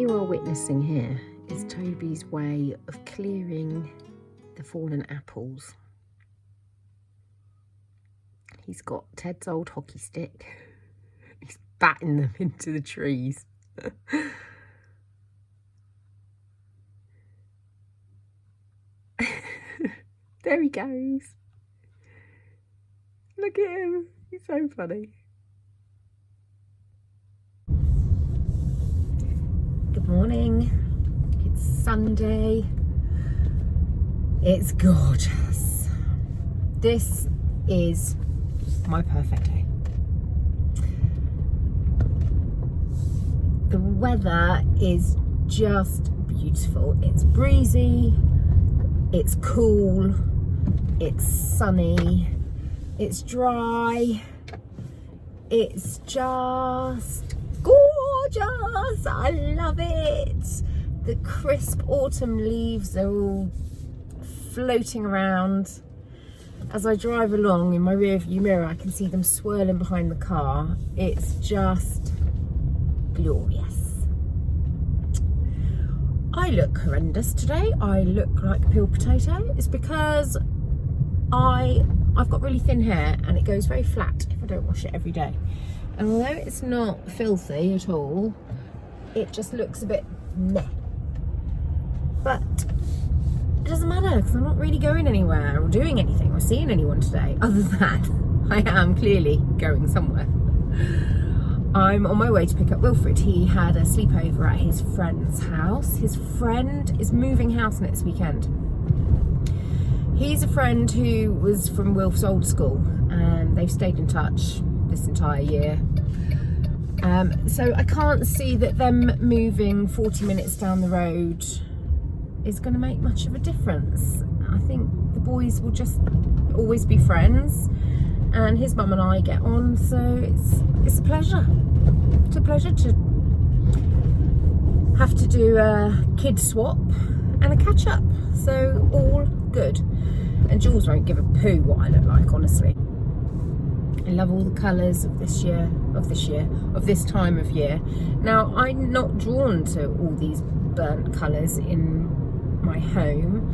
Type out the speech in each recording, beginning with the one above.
you are witnessing here is Toby's way of clearing the fallen apples. He's got Ted's old hockey stick. He's batting them into the trees. There he goes. Look at him. He's so funny. Good morning. It's Sunday. It's gorgeous. This is my perfect day. The weather is just beautiful. It's breezy, it's cool, it's sunny, it's dry, it's just gorgeous. I love it. The crisp autumn leaves are all floating around. As I drive along in my rear view mirror, I can see them swirling behind the car. It's just glorious. I look horrendous today. I look like a peeled potato. It's because I've got really thin hair and it goes very flat if I don't wash it every day. And although it's not filthy at all, it just looks a bit meh. But it doesn't matter because I'm not really going anywhere or doing anything or seeing anyone today. Other than I am clearly going somewhere. I'm on my way to pick up Wilfred. He had a sleepover at his friend's house. His friend is moving house next weekend. He's a friend who was from Wilf's old school and they've stayed in touch this entire year. So I can't see that them moving 40 minutes down the road is going to make much of a difference. I think the boys will just always be friends and his mum and I get on, so it's a pleasure. It's a pleasure to have to do a kid swap and a catch up, so all good. And Jules won't give a poo what I look like, honestly. I love all the colours of this time of year. Now, I'm not drawn to all these burnt colours in my home,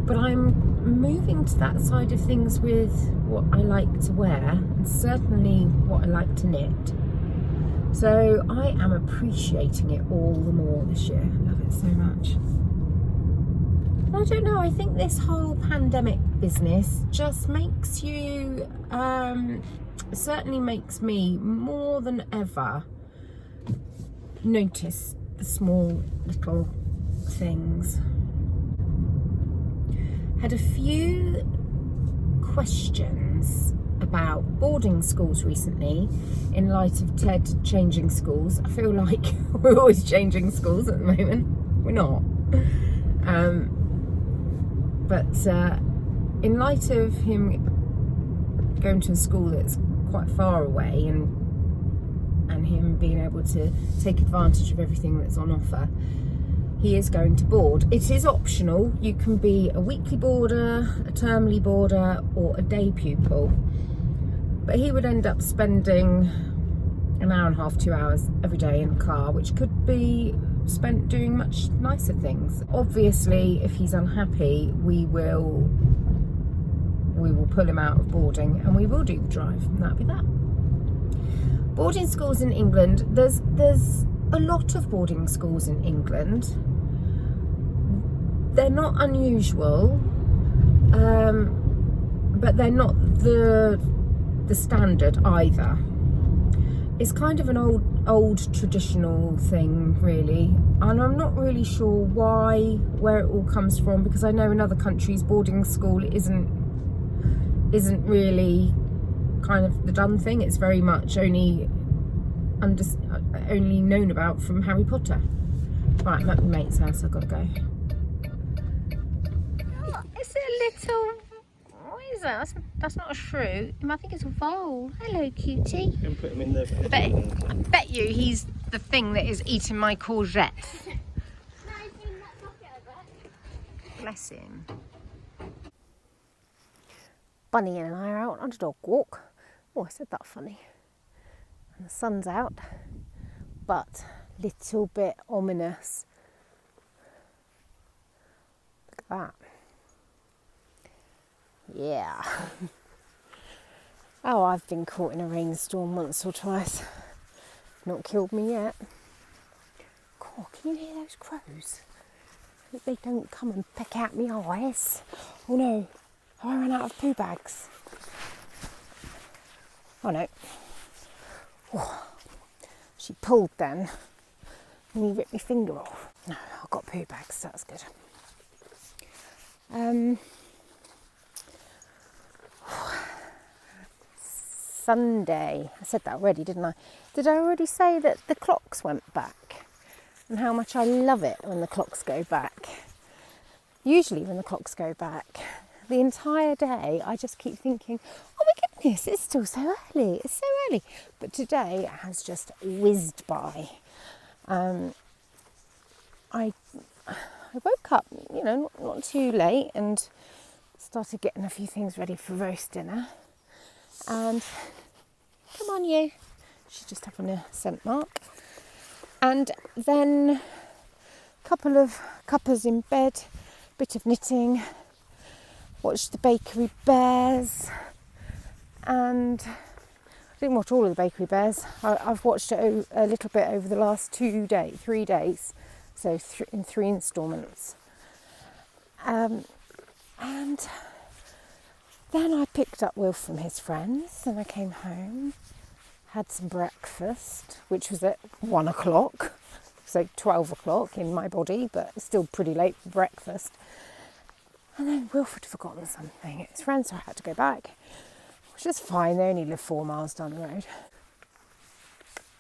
but I'm moving to that side of things with what I like to wear and certainly what I like to knit. So I am appreciating it all the more this year. I love it so much. I don't know, I think this whole pandemic business just makes you, certainly makes me more than ever notice the small little things. Had a few questions about boarding schools recently in light of Ted changing schools. I feel like we're always changing schools at the moment. We're not. But in light of him going to a school that's quite far away and him being able to take advantage of everything that's on offer, he is going to board. It is optional. You can be a weekly boarder, a termly boarder, or a day pupil. But he would end up spending an hour and a half, 2 hours every day in the car, which could be spent doing much nicer things. Obviously, if he's unhappy, we will pull him out of boarding and we will do the drive, and that'll be that. Boarding schools in England, there's a lot of boarding schools in England. They're not unusual, but they're not the standard either. It's kind of an old traditional thing, really, and I'm not really sure where it all comes from, because I know in other countries boarding school isn't really kind of the done thing. It's very much only known about from Harry Potter. Right, I'm at my mate's house, I've got to go. Oh, it's a little, what is that? That's not a shrew. I think it's a vole. Hello, cutie. You can put him in there. I bet you he's the thing that is eating my courgettes. Bless him. Bunny and I are out on a dog walk. Oh, I said that funny. And the sun's out, but little bit ominous. Look at that. Yeah. Oh, I've been caught in a rainstorm once or twice. Not killed me yet. God, can you hear those crows? Hope they don't come and peck out me eyes. Oh no, have I run out of poo bags? Oh no. Oh, she pulled then and he ripped my finger off. No, I've got poo bags, so that's good. Sunday, I said that already, didn't I? Did I already say that the clocks went back and how much I love it when the clocks go back? Usually when the clocks go back, the entire day I just keep thinking, oh my goodness, it's still so early, it's so early. But today it has just whizzed by. I woke up, you know, not too late and started getting a few things ready for roast dinner. And come on you, she's just having a scent mark. And then a couple of cuppers in bed, bit of knitting, watched the Bakery Bears, and I didn't watch all of the Bakery Bears. I've watched it a little bit over the last 3 days, so in 3 instalments. And then I picked up Will from his friends and I came home, had some breakfast, which was at 1 o'clock, so 12 o'clock in my body, but still pretty late for breakfast. And then Wilfred had forgotten something at his friends, so I had to go back, which is fine, they only live 4 miles down the road.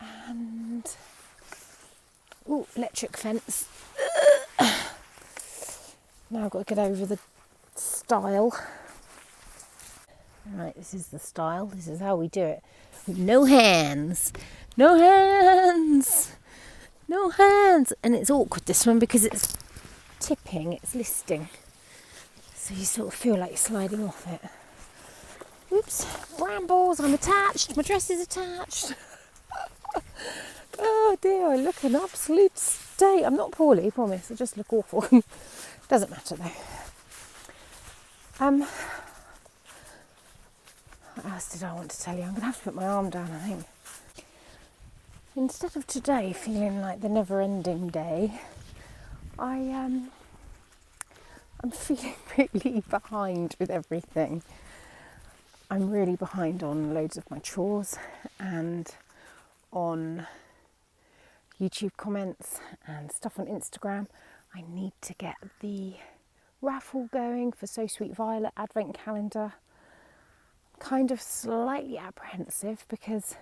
And, ooh, electric fence. Now I've got to get over the stile. Right, this is the style. This is how we do it. No hands. No hands. No hands. And it's awkward, this one, because it's tipping, it's listing. So you sort of feel like you're sliding off it. Oops, brambles, I'm attached. My dress is attached. Oh dear, I look an absolute state. I'm not poorly, I promise. I just look awful. Doesn't matter though. What else did I want to tell you? I'm going to have to put my arm down, I think. Instead of today feeling like the never-ending day, I'm feeling really behind with everything. I'm really behind on loads of my chores and on YouTube comments and stuff on Instagram. I need to get the raffle going for So Sweet Violet advent calendar. Kind of slightly apprehensive because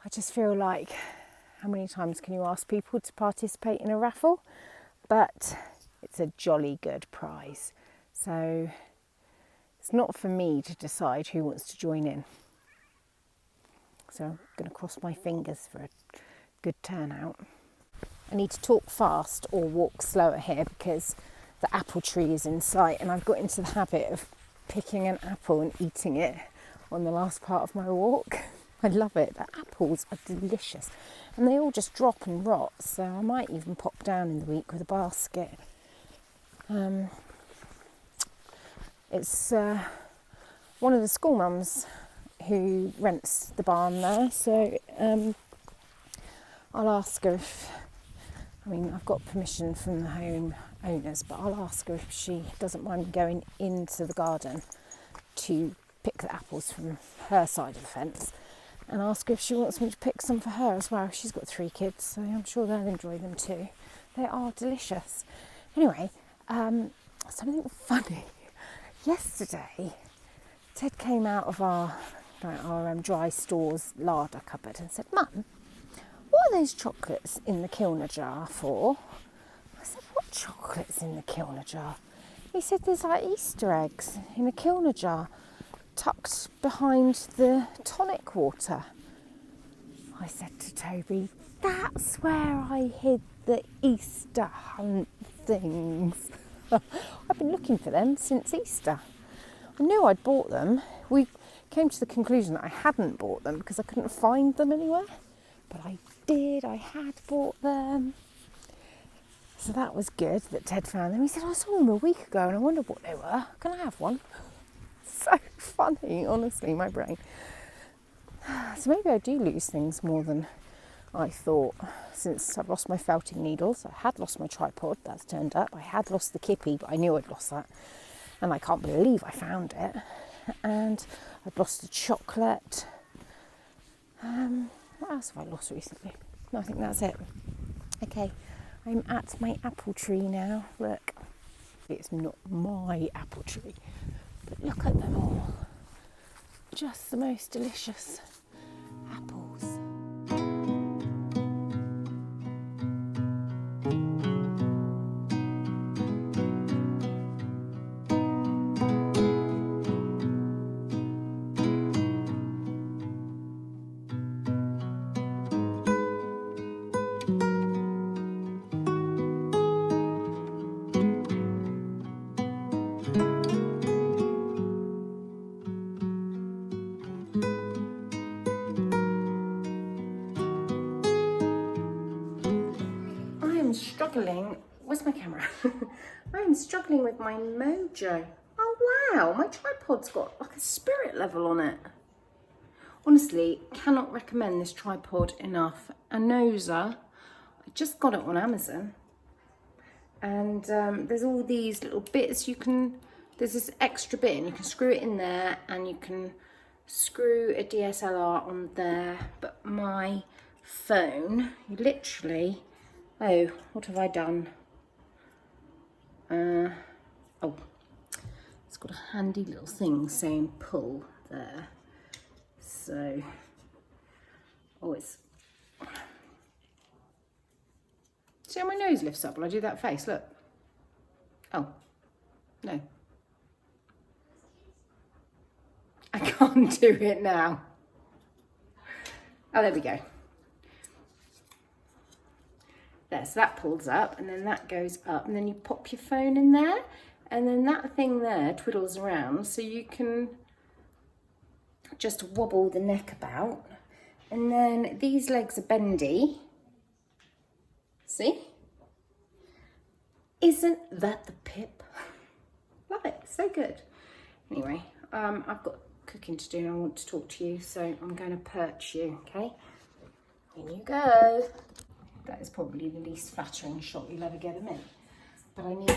I just feel like, how many times can you ask people to participate in a raffle? But it's a jolly good prize, so it's not for me to decide who wants to join in. So I'm going to cross my fingers for a good turnout. I need to talk fast or walk slower here because the apple tree is in sight and I've got into the habit of picking an apple and eating it on the last part of my walk. I love it. The apples are delicious and they all just drop and rot, so I might even pop down in the week with a basket. It's one of the school mums who rents the barn there, so I'll ask her if, I mean, I've got permission from the home owners, but I'll ask her if she doesn't mind going into the garden to pick the apples from her side of the fence, and ask her if she wants me to pick some for her as well. She's got 3 kids, so I'm sure they'll enjoy them too. They are delicious. Anyway, something funny. Yesterday, Ted came out of our dry stores larder cupboard and said, "Mum, what are those chocolates in the Kilner jar for?" I said, "What chocolates in the Kilner jar?" He said, "There's like Easter eggs in a Kilner jar tucked behind the tonic water." I said to Toby, "That's where I hid the Easter hunt things." I've been looking for them since Easter. I knew I'd bought them. We came to the conclusion that I hadn't bought them because I couldn't find them anywhere. but I did. I had bought them. So that was good that Ted found them. He said, I saw them a week ago and I wondered what they were. Can I have one? So funny, honestly, my brain. So maybe I do lose things more than I thought, since I've lost my felting needles. I had lost my tripod, that's turned up. I had lost the kippy, but I knew I'd lost that. And I can't believe I found it. And I'd lost the chocolate. What else have I lost recently? No, I think that's it. Okay, I'm at my apple tree now. Look, it's not my apple tree, but look at them all. Just the most delicious apples. Struggling. Where's my camera? I am struggling with my mojo. Oh wow, my tripod's got like a spirit level on it. Honestly, cannot recommend this tripod enough. Anosa. I just got it on Amazon. And there's all these little bits you can, there's this extra bit and you can screw it in there and you can screw a DSLR on there. But my phone, you literally, oh, what have I done? Oh, it's got a handy little thing saying pull there. So, oh, it's, see how my nose lifts up when I do that face, look. Oh, no. I can't do it now. Oh, there we go. There, so that pulls up and then that goes up and then you pop your phone in there and then that thing there twiddles around so you can just wobble the neck about. And then these legs are bendy. See? Isn't that the pip? Love it, so good. Anyway, I've got cooking to do and I want to talk to you, so I'm going to perch you, okay? In you go. That is probably the least flattering shot you'll ever get of me. But I need,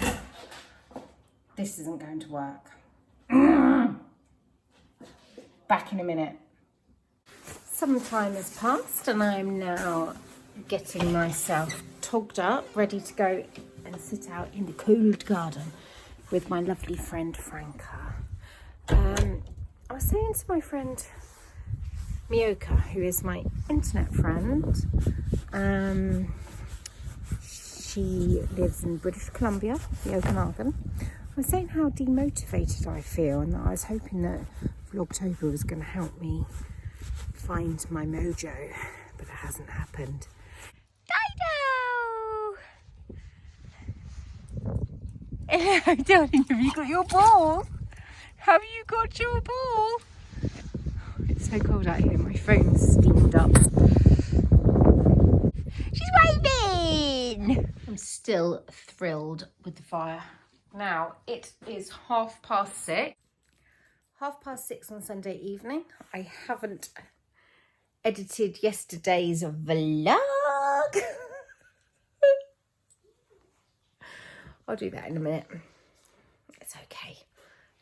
this isn't going to work. Back in a minute. Some time has passed and I'm now getting myself togged up, ready to go and sit out in the cold garden with my lovely friend Franca. I was saying to my friend Mioka, who is my internet friend, she lives in British Columbia, the Okanagan. I was saying how demotivated I feel and that I was hoping that Vlogtober was going to help me find my mojo, but it hasn't happened. Dido! Hello, darling, have you got your ball? Have you got your ball? It's so cold out here, my phone's steamed up. She's waving! I'm still thrilled with the fire. Now, it is 6:30. 6:30 on Sunday evening. I haven't edited yesterday's vlog. I'll do that in a minute. It's okay.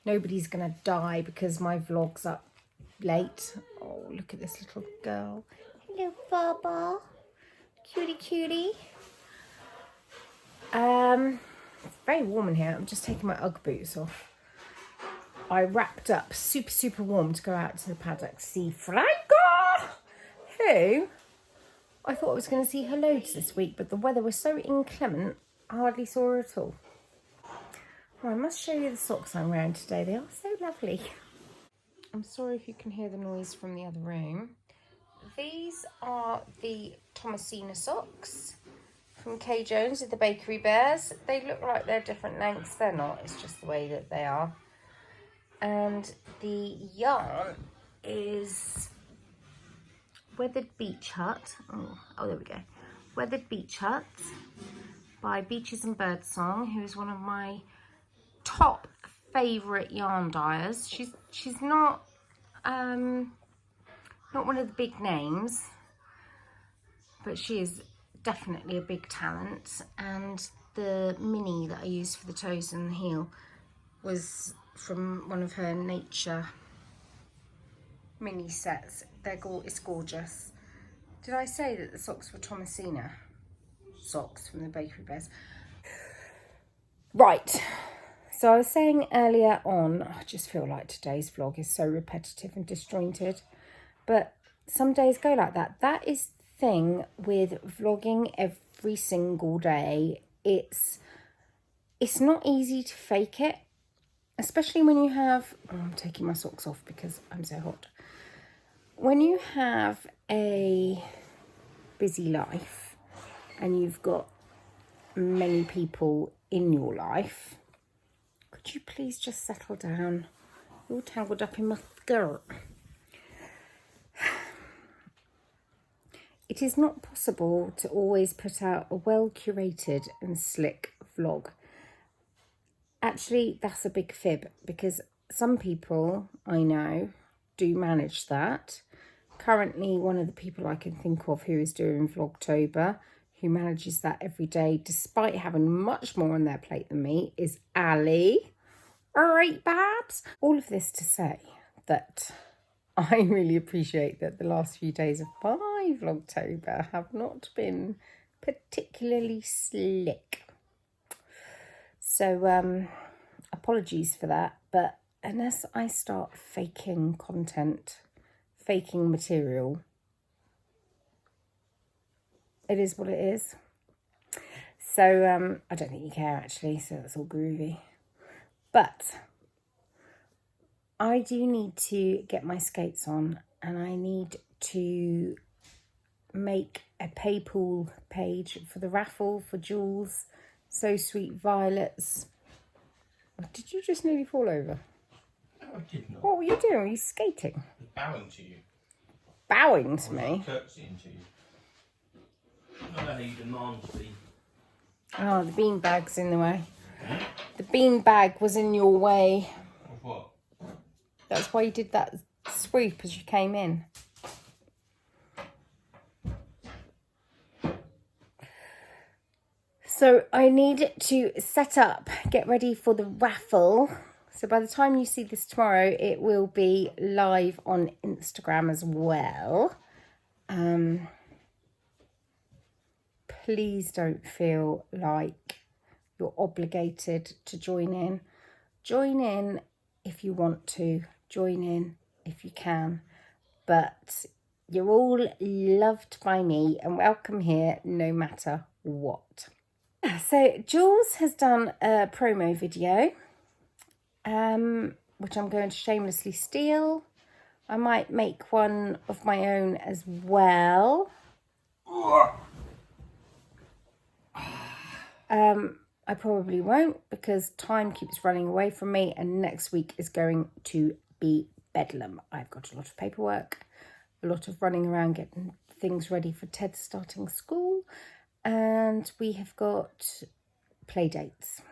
Nobody's gonna die because my vlog's up late. Oh, look at this little girl. Hello, Baba. Cutie, cutie. It's very warm in here. I'm just taking my Ugg boots off. I wrapped up super warm to go out to the paddock to see Franca, who I thought I was going to see her loads this week, but the weather was so inclement, I hardly saw her at all. Well, I must show you the socks I'm wearing today. They are so lovely. I'm sorry if you can hear the noise from the other room. These are the Thomasina socks from Kay Jones with the Bakery Bears. They look like they're different lengths. They're not. It's just the way that they are. And the yarn is Weathered Beach Hut. Oh, there we go. Weathered Beach Hut by Beaches and Birdsong, who is one of my top favourite yarn dyers. She's not one of the big names, but she is definitely a big talent. And the mini that I used for the toes and the heel was from one of her nature mini sets. It's gorgeous. Did I say that the socks were Thomasina socks from the Bakery Bears? Right, so I was saying earlier on, I just feel like today's vlog is so repetitive and disjointed, but some days go like that. That is the thing with vlogging every single day. It's not easy to fake it, especially when you have, I'm taking my socks off because I'm so hot. When you have a busy life and you've got many people in your life, could you please just settle down? You're all tangled up in my skirt. It is not possible to always put out a well-curated and slick vlog. Actually, that's a big fib, because some people I know do manage that. Currently, one of the people I can think of who is doing Vlogtober, who manages that every day, despite having much more on their plate than me, is Ali. All right, babs. All of this to say that I really appreciate that the last few days of my Vlogtober have not been particularly slick. So, apologies for that, but unless I start faking content, faking material, it is what it is. So, I don't think you care actually, so that's all groovy. But I do need to get my skates on, and I need to make a PayPal page for the raffle for Jules' So Sweet Violets. Did you just nearly fall over? No, I did not. What were you doing? Were you skating? I was bowing to you. Bowing to I was me? curtsying to you. I don't know how you demand to be. Oh, the beanbag's in the way. The beanbag was in your way. Of what? That's why you did that swoop as you came in. So I need to set up, get ready for the raffle. So by the time you see this tomorrow, it will be live on Instagram as well. Please don't feel like you're obligated to join in. Join in if you want to. Join in if you can. But you're all loved by me and welcome here no matter what. So Jules has done a promo video, which I'm going to shamelessly steal. I might make one of my own as well. I probably won't, because time keeps running away from me, and next week is going to be bedlam. I've got a lot of paperwork, a lot of running around getting things ready for Ted starting school, and we have got play dates.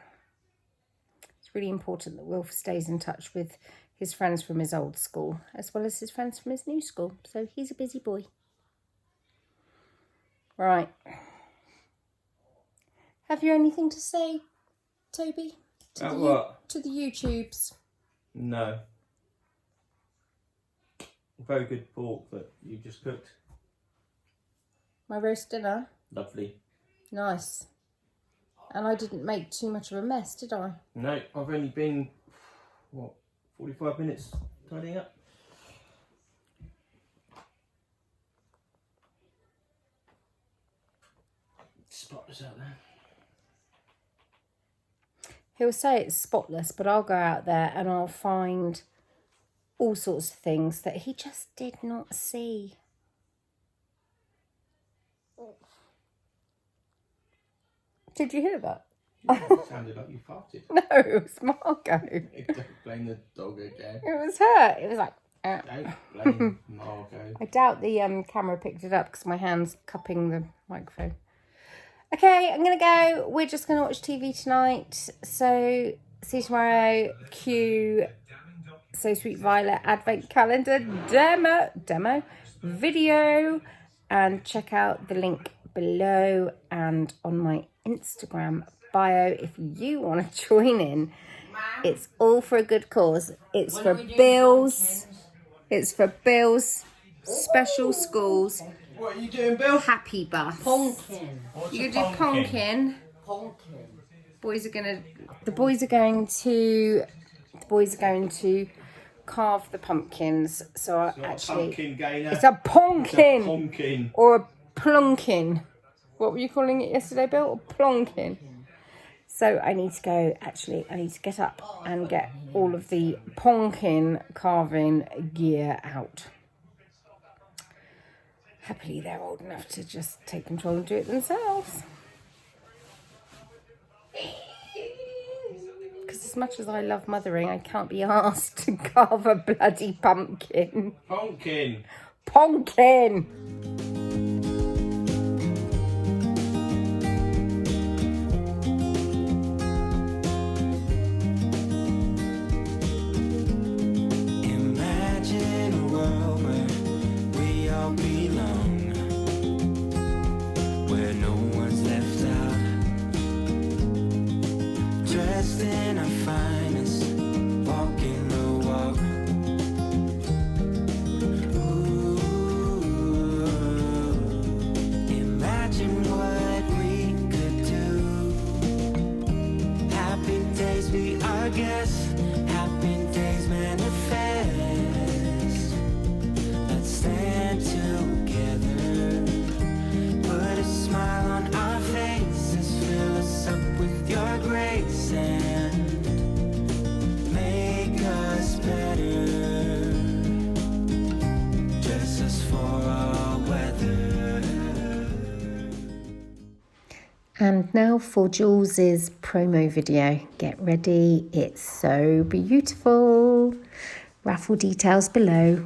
It's really important that Wilf stays in touch with his friends from his old school, as well as his friends from his new school, so he's a busy boy. Right. Have you anything to say, Toby? What? To the YouTubes? No. Very good pork that you just cooked. My roast dinner? Lovely. Nice. And I didn't make too much of a mess, did I? No, I've only been, 45 minutes tidying up. Spotless out there. He'll say it's spotless, but I'll go out there and I'll find all sorts of things that he just did not see. Did you hear that? It sounded like you farted. No, it was Margot. Don't blame the dog again. It was her. It was like... Don't blame Margot. I doubt the camera picked it up because my hand's cupping the microphone. Okay, I'm going to go. We're just going to watch TV tonight. So, see you tomorrow. Cue So Sweet Violet Advent Calendar demo video. And check out the link below and on my Instagram bio if you want to join in. It's all for a good cause. It's for Bill's. It's for Bill's special schools. What are you doing, Bill? Happy bus. Pumpkin. You're gonna do pumpkin. Pumpkin. The boys are going to carve the pumpkins. So actually, Pumpkin gainer. it's a pumpkin. It's a pumpkin. Or a plonkin. What were you calling it yesterday, Bill? A plonkin. So I need to go, actually, I need to get up and get all of the pumpkin carving gear out. Happily, they're old enough to just take control and do it themselves. Because as much as I love mothering, I can't be asked to carve a bloody pumpkin. Pumpkin. Pumpkin! And now for Jules's promo video. Get ready, it's so beautiful. Raffle details below.